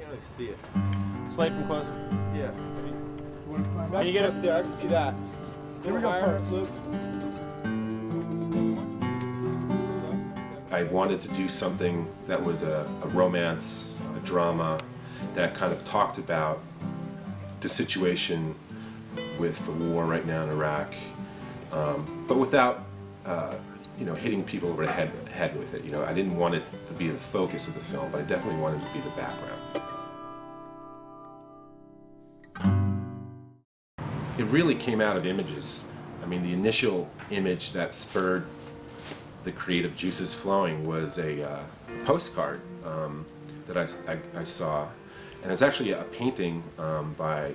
can't really see it. Slide from closer. Yeah. Can you get us there? I can see that. Here we go first. Luke. I wanted to do something that was a romance, a drama, that kind of talked about the situation with the war right now in Iraq, but without you know, hitting people over the head with it. You know, I didn't want it to be the focus of the film, but I definitely wanted it to be the background. It really came out of images. I mean, the initial image that spurred the creative juices flowing was a postcard that I saw, and it's actually a painting by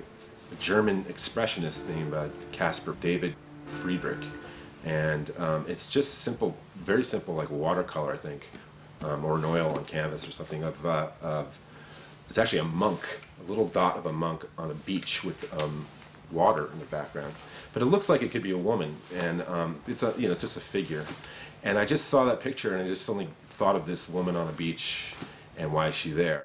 a German expressionist named Caspar David Friedrich, and it's just simple, very simple, like watercolor, I think, or an oil on canvas or something. It's actually a monk, a little dot of a monk on a beach with water in the background, but it looks like it could be a woman, and it's a, you know, it's just a figure. And I just saw that picture, and I just suddenly thought of this woman on a beach, and why is she there?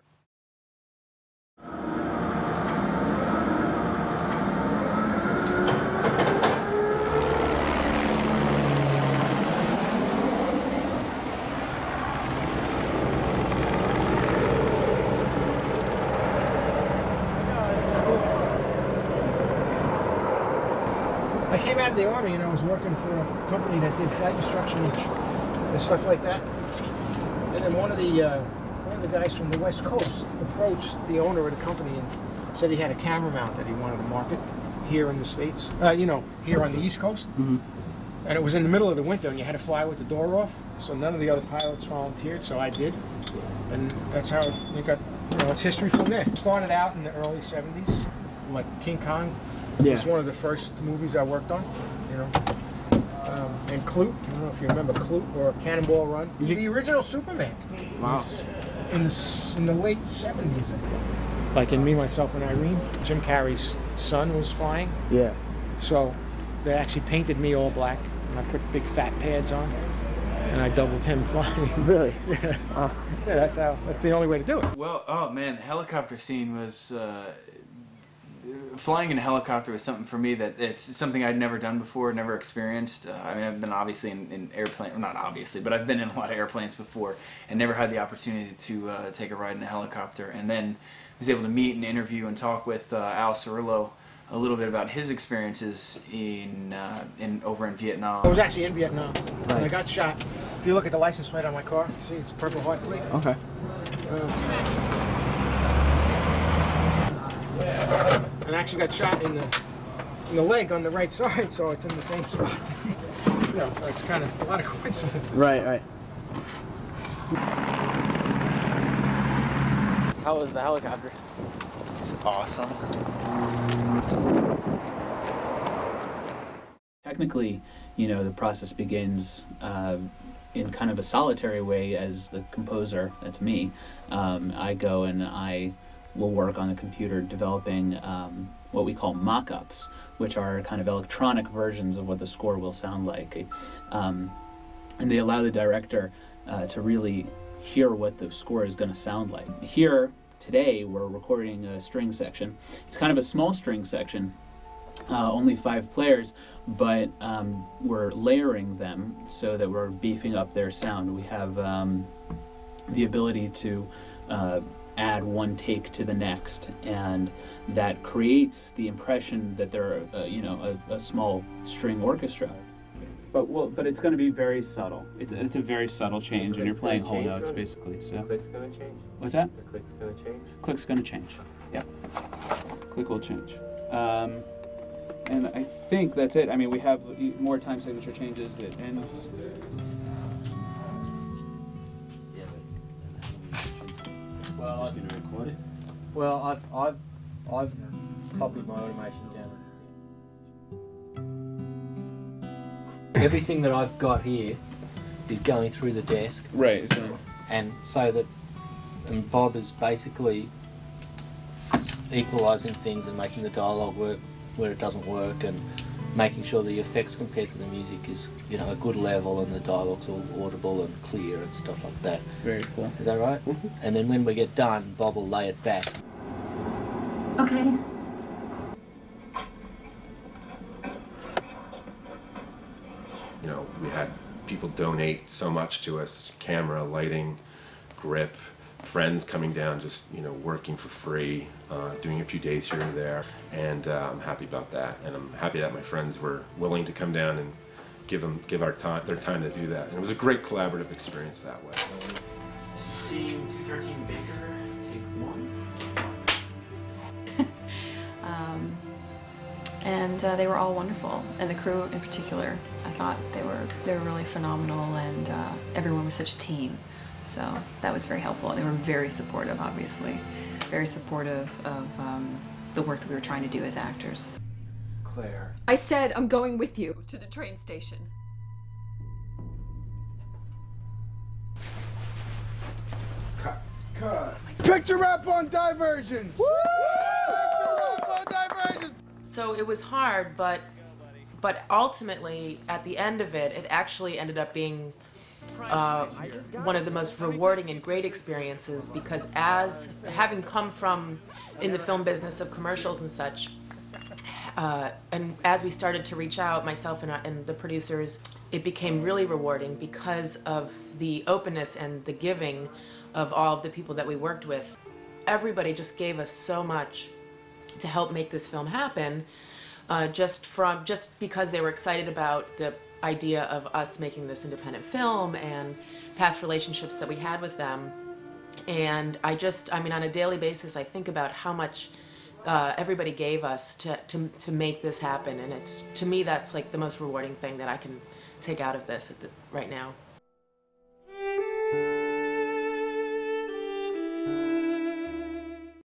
I came out of the Army and I was working for a company that did flight instruction and stuff like that. And then one of the guys from the West Coast approached the owner of the company and said he had a camera mount that he wanted to market here in the States, you know, here on the East Coast. Mm-hmm. And it was in the middle of the winter and you had to fly with the door off, so none of the other pilots volunteered, so I did. And that's how it got, you know, it's history from there. It started out in the early 70s, like King Kong. It was one of the first movies I worked on, you know. And Clute, I don't know if you remember Clute or Cannonball Run. The original Superman. Wow. In the late 70s. Like in Me, Myself, and Irene, Jim Carrey's son was flying. Yeah. So they actually painted me all black, and I put big fat pads on, and I doubled him flying. Really? Yeah. Yeah, that's the only way to do it. Well, oh man, the helicopter scene was, flying in a helicopter was something for me that it's something I'd never done before, never experienced. I mean, I've been obviously in airplanes, not obviously, but I've been in a lot of airplanes before and never had the opportunity to take a ride in a helicopter. And then I was able to meet and interview and talk with Al Cirillo a little bit about his experiences over in Vietnam. I was actually in Vietnam when I got shot. If you look at the license plate on my car, see it's a Purple Heart plate. Okay. And I actually got shot in the leg on the right side, so it's in the same spot. You know, so it's kind of a lot of coincidences. Right, right. How was the helicopter? It's awesome. Technically, you know, the process begins in kind of a solitary way as the composer. That's me. I go and I will work on the computer developing what we call mock-ups, which are kind of electronic versions of what the score will sound like. And they allow the director to really hear what the score is going to sound like. Here, today, we're recording a string section. It's kind of a small string section, only 5 players, but we're layering them so that we're beefing up their sound. We have the ability to add one take to the next, and that creates the impression that they're you know, a small string orchestra. But it's going to be very subtle. It's a very subtle change, and you're playing whole notes basically. So The click's gonna change. What's that? The click's gonna change. Click's going to change. Yeah, click will change. And I think that's it. I mean, we have more time signature changes. It ends. Well, I've been recorded. Well, I've copied my automation down. Everything that I've got here is going through the desk. Right. So. And so that Bob is basically equalising things and making the dialogue work where it doesn't work, and making sure the effects compared to the music is, you know, a good level and the dialogue's all audible and clear and stuff like that. It's very cool. Is that right? And then when we get done, Bob will lay it back. Okay. You know, we had people donate so much to us: camera, lighting, grip, friends coming down, just, you know, working for free, doing a few days here and there, and I'm happy about that. And I'm happy that my friends were willing to come down and give their time to do that. And it was a great collaborative experience that way. This is scene 213 Baker, take 1. And they were all wonderful, and the crew in particular. I thought they were really phenomenal, and everyone was such a team. So that was very helpful. They were very supportive, obviously, very supportive of the work that we were trying to do as actors. Claire. I said I'm going with you to the train station. Cut. Picture wrap on Divergence! Woo! Picture wrap on Divergence! So it was hard, but ultimately, at the end of it, it actually ended up being one of the most rewarding and great experiences, because as having come from in the film business of commercials and such, and as we started to reach out, myself and the producers, it became really rewarding because of the openness and the giving of all of the people that we worked with. Everybody just gave us so much to help make this film happen, just because they were excited about the idea of us making this independent film and past relationships that we had with them. And I mean, on a daily basis, I think about how much everybody gave us to make this happen, and to me, that's like the most rewarding thing that I can take out of this right now.